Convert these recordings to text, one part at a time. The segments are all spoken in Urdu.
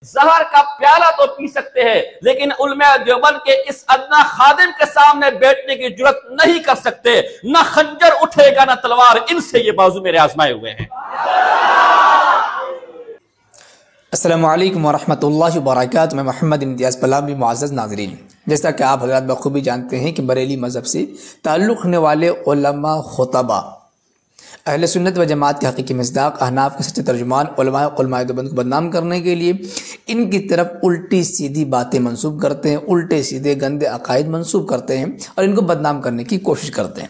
زہر کا پیالہ تو پی سکتے ہیں، لیکن علماء دیوبند کے اس ادنا خادم کے سامنے بیٹھنے کی جرات نہیں کر سکتے۔ نہ خنجر اٹھے گا نہ تلوار، ان سے یہ بازو میرے آزمائے ہوئے ہیں۔ السلام علیکم ورحمۃ اللہ وبرکاتہ۔ میں محمد امتیاز پلاوی۔ معزز ناظرین، جیسا کہ آپ حضرات بخوبی جانتے ہیں کہ بریلی مذہب سے تعلق رکھنے والے علماء خطبہ اہل سنت و جماعت کے حقیقی مصداق احناف کے سچے ترجمان علماء دیوبند کو بدنام کرنے کے لیے ان کی طرف الٹی سیدھی باتیں منسوب کرتے ہیں، الٹے سیدھے گندے عقائد منسوب کرتے ہیں اور ان کو بدنام کرنے کی کوشش کرتے ہیں۔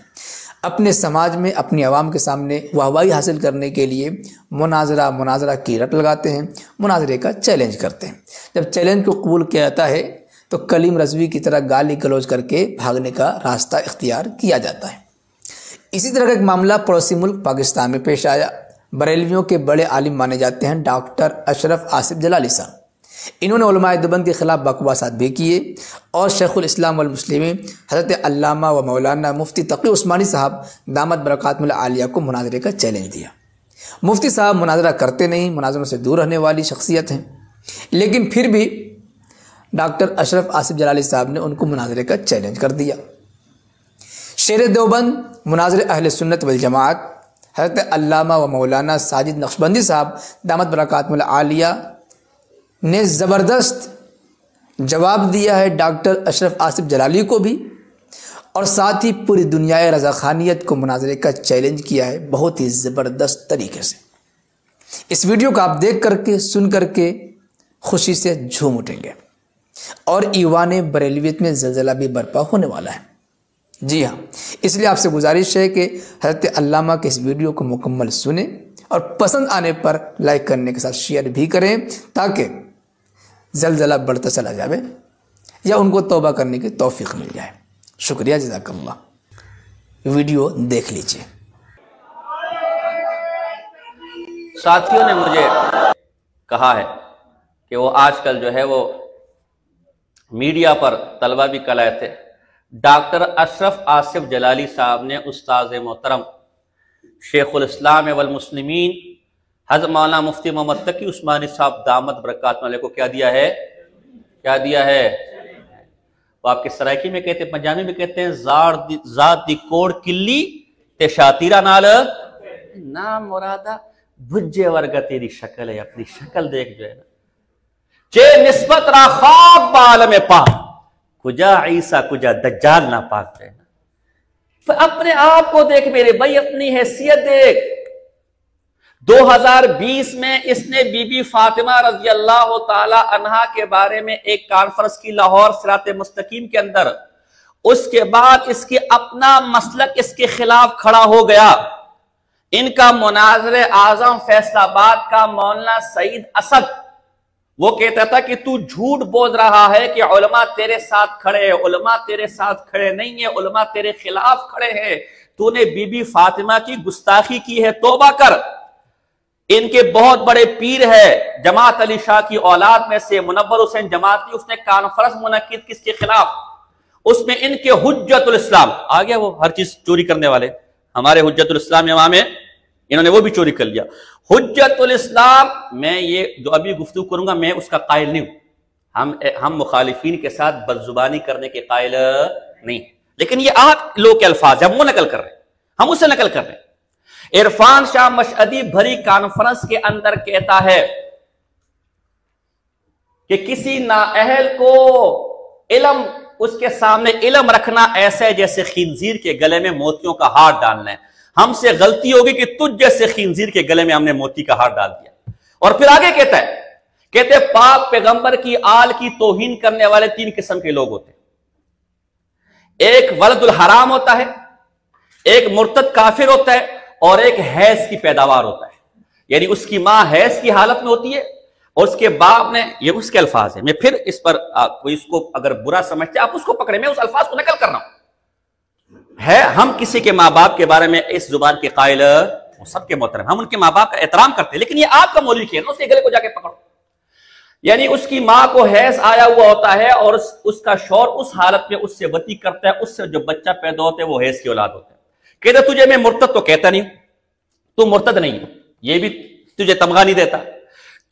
اپنے سماج میں اپنی عوام کے سامنے واہوائی حاصل کرنے کے لیے مناظرہ کی رٹ لگاتے ہیں، مناظرے کا چیلنج کرتے ہیں۔ جب چیلنج کو قبول کیا جاتا ہے تو کلیم رضوی کی طرح گالی گلوچ کر کے بھاگنے کا راستہ اختیار کیا جاتا ہے۔ اسی طرح کا ایک معاملہ پڑوسی ملک پاکستان میں پیش آیا۔ بریلویوں کے بڑے عالم مانے جاتے ہیں ڈاکٹر اشرف آصف جلالی صاحب۔ انہوں نے علماء دیوبند کے خلاف بکواسات بھی کیے اور شیخ الاسلام والمسلمین حضرت علامہ و مولانا مفتی تقی عثمانی صاحب دامت برکاتہم العالیہ کو مناظرے کا چیلنج دیا۔ مفتی صاحب مناظرہ کرتے نہیں، مناظروں سے دور رہنے والی شخصیت ہیں، لیکن پھر بھی ڈاکٹر اشرف آصف جلالی صاحب نے ان کو مناظرے کا چیلنج کر دیا۔ شیر دیوبند مناظر اہل سنت والجماعت حضرت علامہ و مولانا ساجد نقشبندی صاحب دامت برکاتہم العالیہ نے زبردست جواب دیا ہے ڈاکٹر اشرف آصف جلالی کو بھی، اور ساتھ ہی پوری دنیا رضاخانیت کو مناظرے کا چیلنج کیا ہے بہت ہی زبردست طریقے سے۔ اس ویڈیو کو آپ دیکھ کر کے سن کر کے خوشی سے جھوم اٹھیں گے اور ایوان بریلویت میں زلزلہ بھی برپا ہونے والا ہے۔ جی ہاں، اس لیے آپ سے گزارش ہے کہ حضرت علامہ کے اس ویڈیو کو مکمل سنیں اور پسند آنے پر لائک کرنے کے ساتھ شیئر بھی کریں تاکہ زلزلہ بڑھتا چلا جائے یا ان کو توبہ کرنے کی توفیق مل جائے۔ شکریہ، جزاک اللہ۔ ویڈیو دیکھ لیجئے۔ ساتھیوں نے مجھے کہا ہے کہ وہ آج کل جو ہے وہ میڈیا پر طلبہ بھی کل آئے تھے، ڈاکٹر اشرف آصف جلالی صاحب نے استاذ محترم شیخ الاسلام والمسلمین حضرت مولانا مفتی محمد تقی عثمانی صاحب دامت برکاتہم العالیہ کو کیا دیا ہے؟ کیا دیا ہے؟ وہ آپ کے سرائکی میں کہتے ہیں، پنجابی میں کہتے ہیں ذات دی کوڑ کلی تے شاتیرہ نال نام مرادہ بھجے ورگا تیری شکل ہے، اپنی شکل دیکھ جو ہے نا چے نسبت را خواب بعالم پاک کجا عیسیٰ کجا دجال نہ پاک ہے نا۔ اپنے آپ کو دیکھ میرے بھائی، اپنی حیثیت دیکھ۔ 2020 میں اس نے بی بی فاطمہ رضی اللہ تعالی عنہا کے بارے میں ایک کانفرنس کی لاہور صراط مستقیم کے اندر، اس کے بعد اس کے اپنا مسلک اس کے خلاف کھڑا ہو گیا۔ ان کا مناظر اعظم فیصل آباد کا مولانا سعید اسد وہ کہتا تھا کہ تو جھوٹ بول رہا ہے کہ علماء تیرے ساتھ کھڑے ہیں، علماء تیرے ساتھ کھڑے نہیں ہیں، علماء تیرے خلاف کھڑے ہیں، تو نے بی بی فاطمہ کی گستاخی کی ہے، توبہ کر۔ ان کے بہت بڑے پیر ہے جماعت علی شاہ کی اولاد میں سے منور حسین جماعت کی، اس نے کانفرنس منعقد کس کے خلاف؟ اس میں ان کے حجت الاسلام آ گیا، وہ ہر چیز چوری کرنے والے ہمارے حجت الاسلام امام ہے، انہوں نے وہ بھی چوری کر لیا۔ حجت الاسلام، میں یہ جو ابھی گفتگو کروں گا میں اس کا قائل نہیں ہوں، ہم مخالفین کے ساتھ بدزبانی کرنے کے قائل نہیں ہیں، لیکن یہ آپ لوگ کے الفاظ ہیں، ہم وہ نقل کر رہے ہیں، ہم اسے نقل کر رہے ہیں۔ عرفان شاہ مشہدی بھری کانفرنس کے اندر کہتا ہے کہ کسی نااہل کو علم، اس کے سامنے علم رکھنا ایسا ہے جیسے خنزیر کے گلے میں موتیوں کا ہار ڈالنا ہے۔ ہم سے غلطی ہوگی کہ تجھ جیسے خنزیر کے گلے میں ہم نے موتی کا ہار ڈال دیا۔ اور پھر آگے کہتے ہیں پاک پیغمبر کی آل کی توہین کرنے والے 3 قسم کے لوگ ہوتے ہیں، ایک ولد الحرام ہوتا ہے، ایک مرتد کافر ہوتا ہے، اور ایک حیض کی پیداوار ہوتا ہے، یعنی اس کی ماں حیض کی حالت میں ہوتی ہے اور اس کے باپ نے، یہ اس کے الفاظ ہیں، میں پھر اس پر کوئی اس کو اگر برا سمجھتے آپ اس کو پکڑے، میں اس الفاظ کو نقل کر رہا ہوں۔ ہے ہم کسی کے ماں باپ کے بارے میں اس زبان کے قائل سب کے محترم، ہم ان کے ماں باپ کا احترام کرتے ہیں، لیکن یہ آپ کا مولوی کہہ رہا ہے اس کے گلے کو جا کے پکڑو، یعنی اس کی ماں کو حیض آیا ہوا ہوتا ہے اور اس کا شوہر اس حالت میں اس سے وطی کرتا ہے، اس سے جو بچہ پیدا ہوتا ہے وہ حیض کی اولاد ہوتا ہے۔ کہتا تجھے میں مرتد تو کہتا نہیں، تو مرتد نہیں، یہ بھی تجھے تمغہ نہیں دیتا،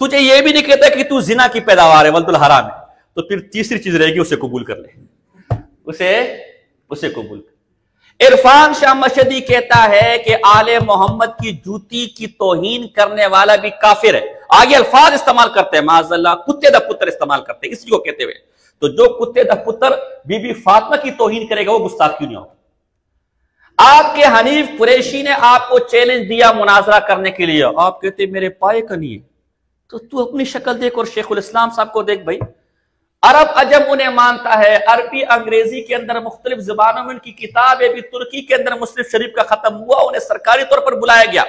تجھے یہ بھی نہیں کہتا کہ تو زنا کی پیداوار ہے، ولد الحرام ہے، تو پھر تیسری چیز رہے گی، اسے قبول کر لے، اسے قبول کر۔ عرفان شاہ مشہدی کہتا ہے کہ آل محمد کی جوتی کی توہین کرنے والا بھی کافر ہے، آگے الفاظ استعمال کرتے ہیں، معاذ اللہ کتے دا پتر استعمال کرتے ہیں اسی کو کہتے ہوئے، تو جو کتے دا پتر بی بی فاطمہ کی توہین کرے گا وہ گستاخ کیوں نہیں ہوگا؟ آپ کے حنیف قریشی نے آپ کو چیلنج دیا مناظرہ کرنے کے لیے، آپ کہتے میرے پائے کا نہیں ہے، تو اپنی شکل دیکھ اور شیخ الاسلام صاحب کو دیکھ بھائی، عرب عجم انہیں مانتا ہے، عربی انگریزی کے اندر مختلف زبانوں میں ان کی کتاب ہے، بھی ترکی کے اندر مسلم شریف کا ختم ہوا، انہیں سرکاری طور پر بلایا گیا،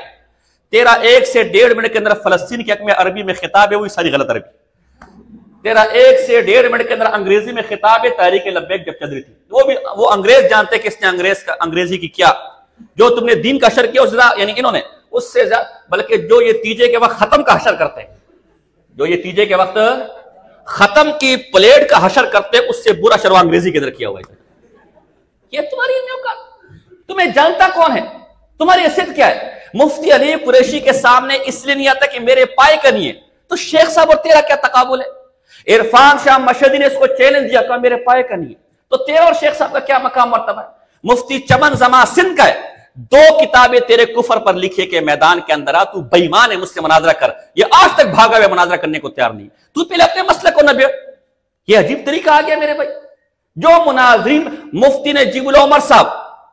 تیرا 1 سے 1.5 منٹ کے اندر فلسطین کے حق میں عربی میں خطاب ہے، وہی ساری غلط عربی، تیرا 1 سے 1.5 منٹ کے اندر انگریزی میں خطاب ہے، تحریک لبیک جب چل رہی تھی، وہ انگریز جانتے کہ اس نے انگریزی کی کیا، جو تم نے دین کا حشر کیا اس زیادہ، یعنی انہوں نے اس سے زیادہ، بلکہ جو یہ تیجے کے وقت ختم کا حشر کرتے ہیں، جو یہ تیجے کے وقت ختم کی پلیٹ کا حشر کرتے اس سے برا شروع انگریزی کے اندر کیا ہوا ہے، یہ تمہاری تمہیں جانتا کون ہے، تمہاری حیثیت کیا ہے؟ مفتی علی قریشی کے سامنے اس لیے نہیں آتا کہ میرے پائے کا نہیں ہے، تو شیخ صاحب اور تیرا کیا تقابل ہے؟ عرفان شاہ مشہدی نے اس کو چیلنج دیا، کہا میرے پائے کا نہیں ہے، تو تیرا اور شیخ صاحب کا کیا مقام مرتبہ ہے؟ مفتی چمن زمان سندھ کا ہے، 2 کتابیں تیرے کفر پر لکھے کے میدان کے اندر آ، تو بے ایمان ہے، مجھ سے مناظرہ کر، یہ آج تک بھاگا ہوئے مناظرہ کرنے کو تیار نہیں، تو پہلے اپنے مسئلے کو نہ بیٹھ، یہ عجیب طریقہ آ گیا میرے بھائی، جو مناظرین مفتی نجیب العمر صاحب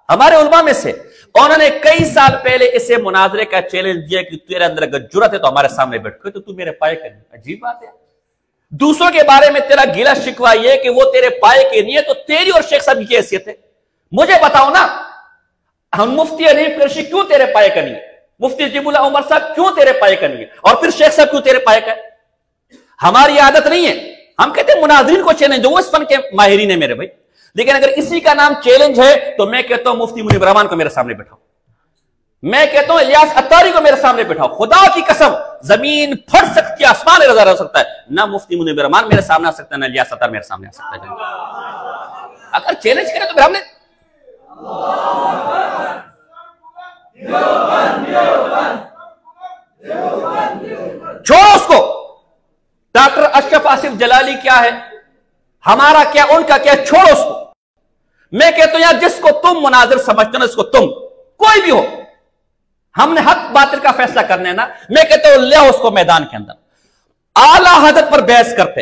ہمارے علماء میں سے، انہوں نے کئی سال پہلے اسے مناظرے کا چیلنج دیا کہ تیرے اندر اگر جرأت ہے تو ہمارے سامنے بیٹھ، تو تو میرے پائے کا نہیں، عجیب بات ہے، دوسروں کے بارے میں تیرا گیلا شکوا یہ کہ وہ تیرے پائے کے نہیں ہے، تو تیری اور شیخ صاحب کی حیثیت ہے، مجھے بتاؤ نا، ہم مفتی حنیف قریشی کیوں تیرے پائے کا نہیں ہے، مفتی نجیب اللہ عمر صاحب کیوں تیرے پائے کا نہیں ہے، اور پھر شیخ صاحب کیوں تیرے پائے کا ہے؟ ہماری عادت نہیں ہے، ہم کہتے ہیں مناظرین کو چیلنج دو، وہ اس فن کے ماہرین ہیں میرے بھائی، لیکن اگر اسی کا نام چیلنج ہے تو میں کہتا ہوں مفتی منیب الرحمان کو میرے سامنے بٹھاؤ، میں کہتا ہوں الیاس عطاری کو میرے سامنے بٹھاؤ، خدا کی قسم زمین پھٹ سکتی ہے، آسمان رضا رہ سکتا ہے، نہ مفتی منیب الرحمان میرے سامنے آ سکتا ہے، نہ الیاس عطار میرے سامنے آ سکتا ہے، اگر چیلنج کرے تو پھر ہم نے چھوڑو اس کو، ڈاکٹر اشرف آصف جلالی کیا ہے، ہمارا کیا، ان کا کیا، چھوڑو اس کو، میں کہتا ہوں یار جس کو تم مناظر سمجھتے ہو، اس کو تم کوئی بھی ہو، ہم نے حق باطل کا فیصلہ کرنا ہے نا، میں کہتا ہوں لے اس کو میدان کے اندر، اعلیٰ حضرت پر بحث کرتے،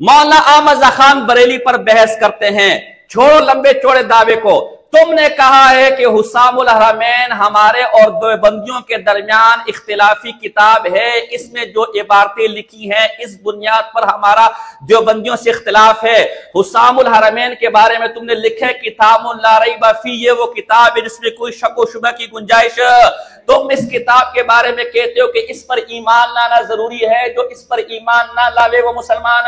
مولانا احمد خان بریلی پر بحث کرتے ہیں، چھوڑو لمبے چوڑے دعوے کو، تم نے کہا ہے کہ حسام الحرمین ہمارے اور دیوبندیوں کے درمیان اختلافی کتاب ہے، اس میں جو عبارتیں لکھی ہیں اس بنیاد پر ہمارا دیوبندیوں سے اختلاف ہے، حسام الحرمین کے بارے میں تم نے لکھا ہے کتاب لا ریب فیہ، یہ وہ کتاب ہے جس میں کوئی شک و شبہ کی گنجائش، تم اس کتاب کے بارے میں کہتے ہو کہ اس پر ایمان لانا ضروری ہے، جو اس پر ایمان نہ لاوے وہ مسلمان،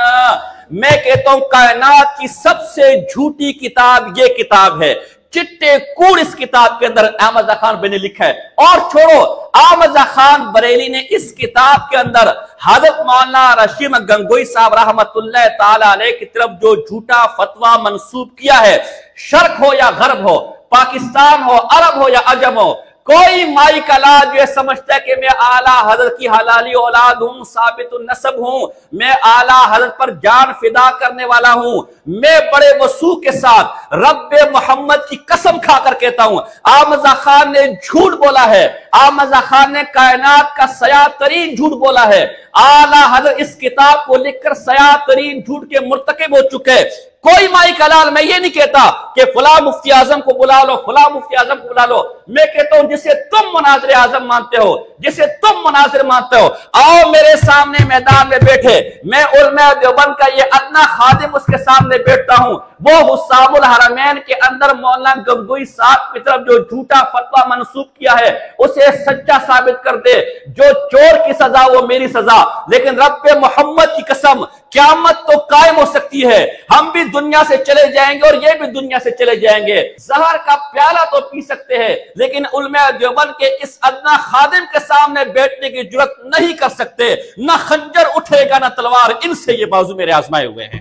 میں کہتا ہوں کائنات کی سب سے جھوٹی کتاب یہ کتاب ہے، چٹے کوڑ اس کتاب کے اندر احمد خان بریلی نے لکھا ہے، اور چھوڑو احمد خان بریلی نے اس کتاب کے اندر حضرت مولانا رشید گنگوئی صاحب رحمت اللہ تعالی علیہ کی طرف جو جھوٹا فتویٰ منسوب کیا ہے، شرق ہو یا غرب ہو، پاکستان ہو، عرب ہو یا عجم ہو، کوئی مائی کا لاد جو سمجھتا ہے کہ میں اعلیٰ حضرت کی حلالی اولاد ہوں، ثابت النسب ہوں، میں اعلیٰ حضرت پر جان فدا کرنے والا ہوں، میں بڑے وثوق کے ساتھ رب محمد کی قسم کھا کر کہتا ہوں احمد خان نے جھوٹ بولا ہے، احمد خان نے کائنات کا سیاہ ترین جھوٹ بولا ہے، اعلیٰ حضرت اس کتاب کو لکھ کر سیاہ ترین جھوٹ کے مرتکب ہو چکے، کوئی مائی کلال میں یہ نہیں کہتا کہ فلاں مفتی اعظم کو بلا لو، فلاں مفتی اعظم کو بلا لو، میں کہتا ہوں جسے تم مناظر اعظم مانتے ہو، جسے تم مناظر مانتے ہو، آؤ میرے سامنے میدان میں بیٹھے، میں علماء دیوبند کا یہ ادنا خادم اس کے سامنے بیٹھتا ہوں، وہ حسام الحرمین کے اندر مولانا گنگوئی صاحب کی طرف جو جھوٹا فتویٰ منسوب کیا ہے اسے سچا ثابت کر دے، جو چور کی سزا وہ میری سزا، لیکن رب محمد کی قسم قیامت تو قائم ہو سکتی ہے، ہم بھی دنیا سے چلے جائیں گے اور یہ بھی دنیا سے چلے جائیں گے، زہر کا پیالہ تو پی سکتے ہیں لیکن علماء دیوبند کے اس ادنا خادم کے سامنے بیٹھنے کی جرات نہیں کر سکتے، نہ خنجر اٹھے گا نہ تلوار، ان سے یہ بازو میرے آزمائے ہوئے ہیں۔